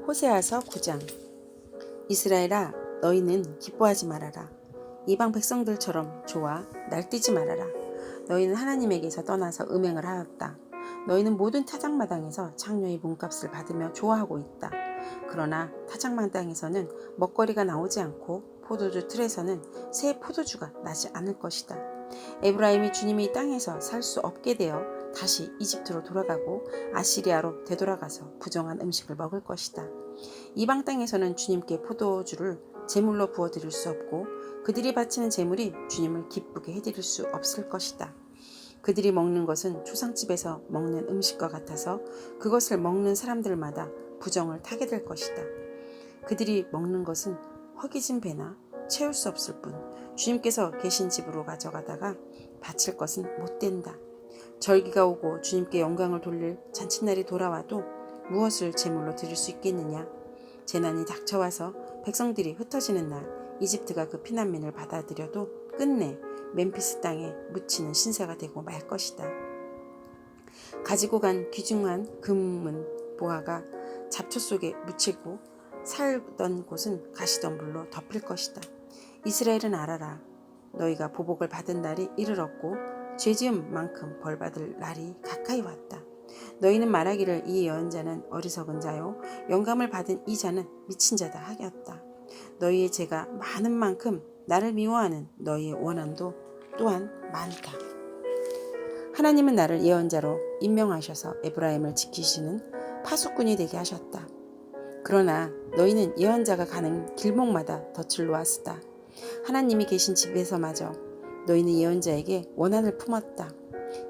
호세아서 9장. 이스라엘아, 너희는 기뻐하지 말아라. 이방 백성들처럼 좋아 날뛰지 말아라. 너희는 하나님에게서 떠나서 음행을 하였다. 너희는 모든 타작마당에서 창녀의 몸값을 받으며 좋아하고 있다. 그러나 타작마당에서는 먹거리가 나오지 않고 포도주 틀에서는 새 포도주가 나지 않을 것이다. 에브라임이 주님이 땅에서 살 수 없게 되어 다시 이집트로 돌아가고 아시리아로 되돌아가서 부정한 음식을 먹을 것이다. 이방 땅에서는 주님께 포도주를 제물로 부어드릴 수 없고 그들이 바치는 제물이 주님을 기쁘게 해드릴 수 없을 것이다. 그들이 먹는 것은 초상집에서 먹는 음식과 같아서 그것을 먹는 사람들마다 부정을 타게 될 것이다. 그들이 먹는 것은 허기진 배나 채울 수 없을 뿐 주님께서 계신 집으로 가져가다가 바칠 것은 못 된다. 절기가 오고 주님께 영광을 돌릴 잔칫날이 돌아와도 무엇을 제물로 드릴 수 있겠느냐? 재난이 닥쳐와서 백성들이 흩어지는 날 이집트가 그 피난민을 받아들여도 끝내 멤피스 땅에 묻히는 신세가 되고 말 것이다. 가지고 간 귀중한 금은 보화가 잡초 속에 묻히고 살던 곳은 가시덤불로 덮일 것이다. 이스라엘은 알아라. 너희가 보복을 받은 날이 이르렀고 죄지은 만큼 벌받을 날이 가까이 왔다. 너희는 말하기를 이 예언자는 어리석은 자요 영감을 받은 이 자는 미친 자다 하였다. 너희의 죄가 많은 만큼 나를 미워하는 너희의 원한도 또한 많다. 하나님은 나를 예언자로 임명하셔서 에브라임을 지키시는 파수꾼이 되게 하셨다. 그러나 너희는 예언자가 가는 길목마다 덫을 놓았으다. 하나님이 계신 집에서마저 너희는 예언자에게 원한을 품었다.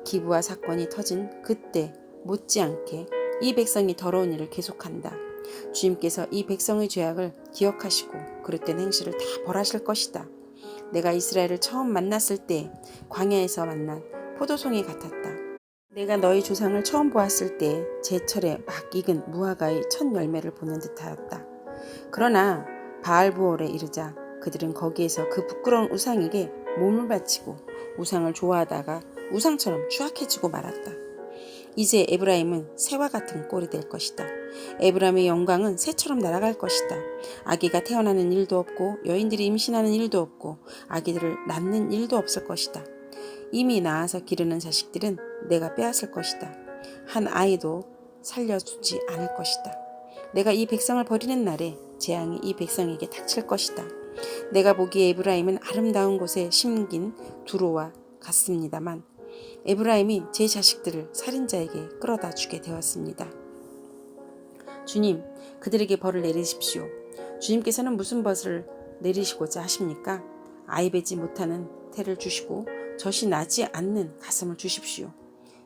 기부와 사건이 터진 그때 못지않게 이 백성이 더러운 일을 계속한다. 주님께서 이 백성의 죄악을 기억하시고 그릇된 행실을 다 벌하실 것이다. 내가 이스라엘을 처음 만났을 때 광야에서 만난 포도송이 같았다. 내가 너희 조상을 처음 보았을 때 제철에 막 익은 무화과의 첫 열매를 보는 듯하였다. 그러나 바알부올에 이르자 그들은 거기에서 그 부끄러운 우상에게 몸을 바치고 우상을 좋아하다가 우상처럼 추악해지고 말았다. 이제 에브라임은 새와 같은 꼴이 될 것이다. 에브라임의 영광은 새처럼 날아갈 것이다. 아기가 태어나는 일도 없고 여인들이 임신하는 일도 없고 아기들을 낳는 일도 없을 것이다. 이미 낳아서 기르는 자식들은 내가 빼앗을 것이다. 한 아이도 살려주지 않을 것이다. 내가 이 백성을 버리는 날에 재앙이 이 백성에게 닥칠 것이다. 내가 보기에 에브라임은 아름다운 곳에 심긴 두로와 같습니다만 에브라임이 제 자식들을 살인자에게 끌어다 주게 되었습니다. 주님, 그들에게 벌을 내리십시오. 주님께서는 무슨 벌을 내리시고자 하십니까? 아이 뵈지 못하는 태를 주시고 젖이 나지 않는 가슴을 주십시오.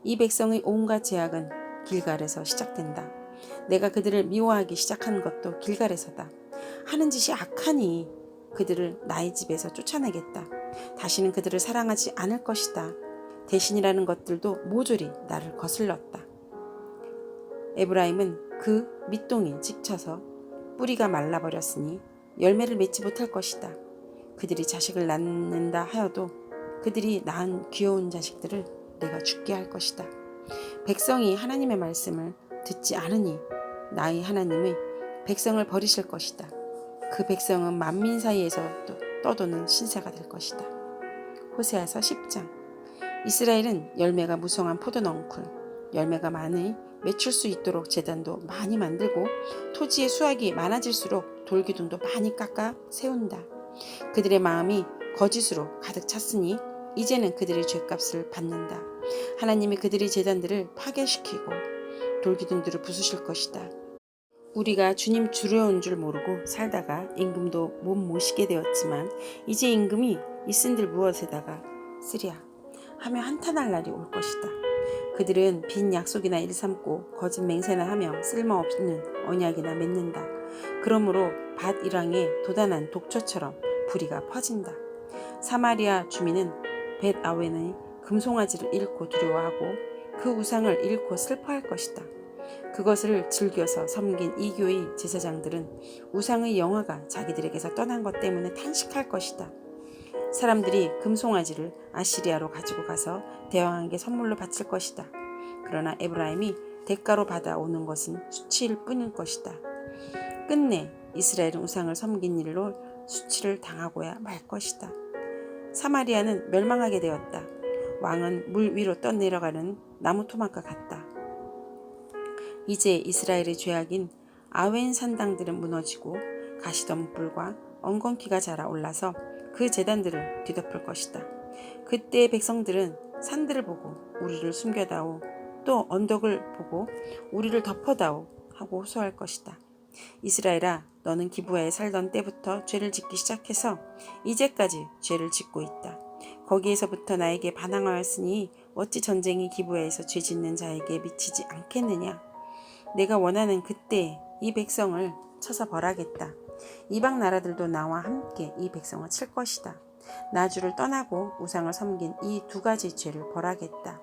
이 백성의 온갖 죄악은 길갈에서 시작된다. 내가 그들을 미워하기 시작한 것도 길갈에서다. 하는 짓이 악하니 그들을 나의 집에서 쫓아내겠다. 다시는 그들을 사랑하지 않을 것이다. 대신이라는 것들도 모조리 나를 거슬렀다. 에브라임은 그 밑동에 찍혀서 뿌리가 말라버렸으니 열매를 맺지 못할 것이다. 그들이 자식을 낳는다 하여도 그들이 낳은 귀여운 자식들을 내가 죽게 할 것이다. 백성이 하나님의 말씀을 듣지 않으니 나의 하나님의 백성을 버리실 것이다. 그 백성은 만민 사이에서 떠도는 신세가 될 것이다. 호세아서 10장. 이스라엘은 열매가 무성한 포도넝쿨, 열매가 많이 맺힐 수 있도록 제단도 많이 만들고 토지의 수확이 많아질수록 돌기둥도 많이 깎아 세운다. 그들의 마음이 거짓으로 가득 찼으니 이제는 그들의 죄값을 받는다. 하나님이 그들의 제단들을 파괴시키고 돌기둥들을 부수실 것이다. 우리가 주님 두려운 줄 모르고 살다가 임금도 못 모시게 되었지만 이제 임금이 있은들 무엇에다가 쓰랴 하며 한탄할 날이 올 것이다. 그들은 빈 약속이나 일삼고 거짓 맹세나 하며 쓸모없는 언약이나 맺는다. 그러므로 밭 일왕에 도단한 독초처럼 불의가 퍼진다. 사마리아 주민은 벳 아웬의 금송아지를 잃고 두려워하고 그 우상을 잃고 슬퍼할 것이다. 그것을 즐겨서 섬긴 이교의 제사장들은 우상의 영화가 자기들에게서 떠난 것 때문에 탄식할 것이다. 사람들이 금송아지를 아시리아로 가지고 가서 대왕에게 선물로 바칠 것이다. 그러나 에브라임이 대가로 받아오는 것은 수치일 뿐일 것이다. 끝내 이스라엘은 우상을 섬긴 일로 수치를 당하고야 말 것이다. 사마리아는 멸망하게 되었다. 왕은 물 위로 떠내려가는 나무 토막과 같다. 이제 이스라엘의 죄악인 아웬 산당들은 무너지고 가시덤불과 엉겅퀴가 자라올라서 그 제단들을 뒤덮을 것이다. 그때 백성들은 산들을 보고 우리를 숨겨다오, 또 언덕을 보고 우리를 덮어다오 하고 호소할 것이다. 이스라엘아, 너는 기브아에 살던 때부터 죄를 짓기 시작해서 이제까지 죄를 짓고 있다. 거기에서부터 나에게 반항하였으니 어찌 전쟁이 기브아에서 죄 짓는 자에게 미치지 않겠느냐. 내가 원하는 그때 이 백성을 쳐서 벌하겠다. 이방 나라들도 나와 함께 이 백성을 칠 것이다. 나주를 떠나고 우상을 섬긴 이 두 가지 죄를 벌하겠다.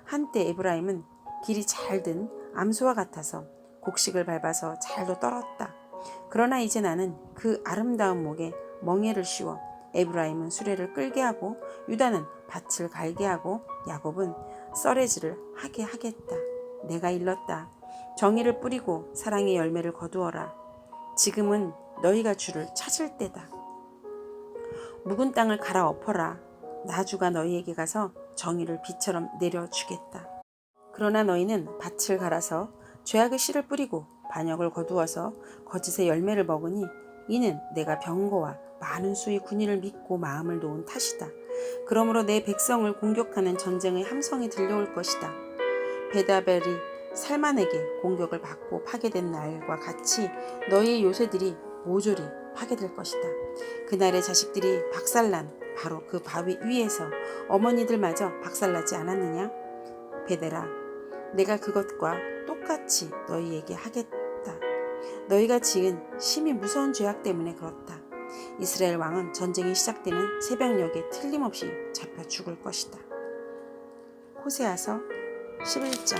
한때 에브라임은 길이 잘 든 암소와 같아서 곡식을 밟아서 잘도 떨었다. 그러나 이제 나는 그 아름다운 목에 멍에를 씌워 에브라임은 수레를 끌게 하고 유다는 밭을 갈게 하고 야곱은 썰매질을 하게 하겠다. 내가 일렀다. 정의를 뿌리고 사랑의 열매를 거두어라. 지금은 너희가 주를 찾을 때다. 묵은 땅을 갈아엎어라. 나주가 너희에게 가서 정의를 비처럼 내려주겠다. 그러나 너희는 밭을 갈아서 죄악의 씨를 뿌리고 반역을 거두어서 거짓의 열매를 먹으니 이는 내가 병거와 많은 수의 군인을 믿고 마음을 놓은 탓이다. 그러므로 내 백성을 공격하는 전쟁의 함성이 들려올 것이다. 베다벨이 살만에게 공격을 받고 파괴된 날과 같이 너희의 요새들이 모조리 파괴될 것이다. 그날의 자식들이 박살난 바로 그 바위 위에서 어머니들마저 박살나지 않았느냐? 베델아, 내가 그것과 똑같이 너희에게 하겠다. 너희가 지은 심히 무서운 죄악 때문에 그렇다. 이스라엘 왕은 전쟁이 시작되는 새벽녘에 틀림없이 잡혀 죽을 것이다. 호세아서 11장.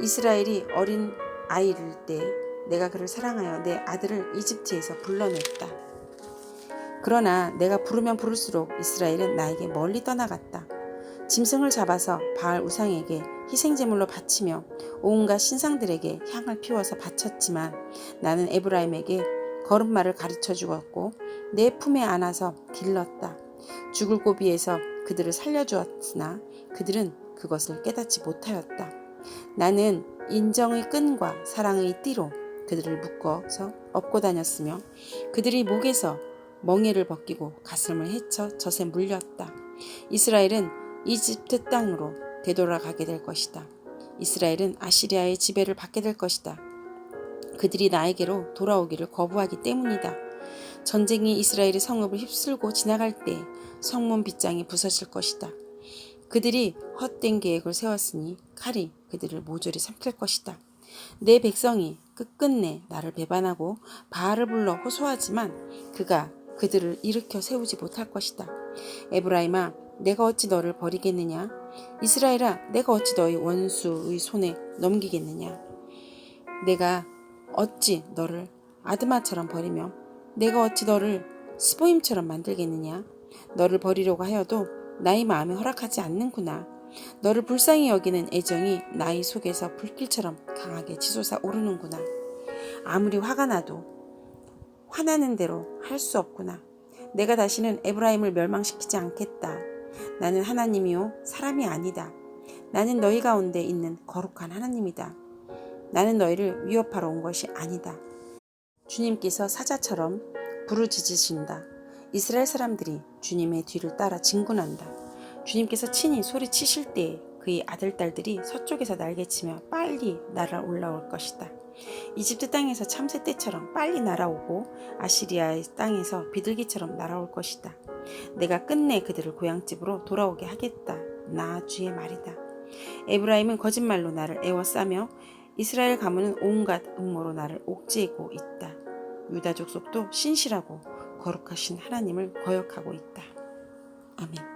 이스라엘이 어린 아이일 때 내가 그를 사랑하여 내 아들을 이집트에서 불러냈다. 그러나 내가 부르면 부를수록 이스라엘은 나에게 멀리 떠나갔다. 짐승을 잡아서 바알 우상에게 희생제물로 바치며 온갖 신상들에게 향을 피워서 바쳤지만 나는 에브라임에게 걸음마를 가르쳐 주었고 내 품에 안아서 길렀다. 죽을 고비에서 그들을 살려주었으나 그들은 그것을 깨닫지 못하였다. 나는 인정의 끈과 사랑의 띠로 그들을 묶어서 업고 다녔으며 그들이 목에서 멍에를 벗기고 가슴을 헤쳐 젖에 물렸다. 이스라엘은 이집트 땅으로 되돌아가게 될 것이다. 이스라엘은 아시리아의 지배를 받게 될 것이다. 그들이 나에게로 돌아오기를 거부하기 때문이다. 전쟁이 이스라엘의 성읍을 휩쓸고 지나갈 때 성문 빗장이 부서질 것이다. 그들이 헛된 계획을 세웠으니 칼이 그들을 모조리 삼킬 것이다. 내 백성이 끝끝내 나를 배반하고 바알을 불러 호소하지만 그가 그들을 일으켜 세우지 못할 것이다. 에브라임아, 내가 어찌 너를 버리겠느냐? 이스라엘아, 내가 어찌 너희 원수의 손에 넘기겠느냐? 내가 어찌 너를 아드마처럼 버리며 내가 어찌 너를 스보임처럼 만들겠느냐? 너를 버리려고 하여도 나의 마음이 허락하지 않는구나. 너를 불쌍히 여기는 애정이 나의 속에서 불길처럼 강하게 치솟아 오르는구나. 아무리 화가 나도 화나는 대로 할 수 없구나. 내가 다시는 에브라임을 멸망시키지 않겠다. 나는 하나님이요 사람이 아니다. 나는 너희 가운데 있는 거룩한 하나님이다. 나는 너희를 위협하러 온 것이 아니다. 주님께서 사자처럼 부르짖으신다. 이스라엘 사람들이 주님의 뒤를 따라 진군한다. 주님께서 친히 소리치실 때에 그의 아들, 딸들이 서쪽에서 날개치며 빨리 날아 올라올 것이다. 이집트 땅에서 참새 떼처럼 빨리 날아오고 아시리아의 땅에서 비둘기처럼 날아올 것이다. 내가 끝내 그들을 고향집으로 돌아오게 하겠다. 나 주의 말이다. 에브라임은 거짓말로 나를 애워싸며 이스라엘 가문은 온갖 음모로 나를 옥죄고 있다. 유다 족속도 신실하고 거룩하신 하나님을 거역하고 있다. 아멘.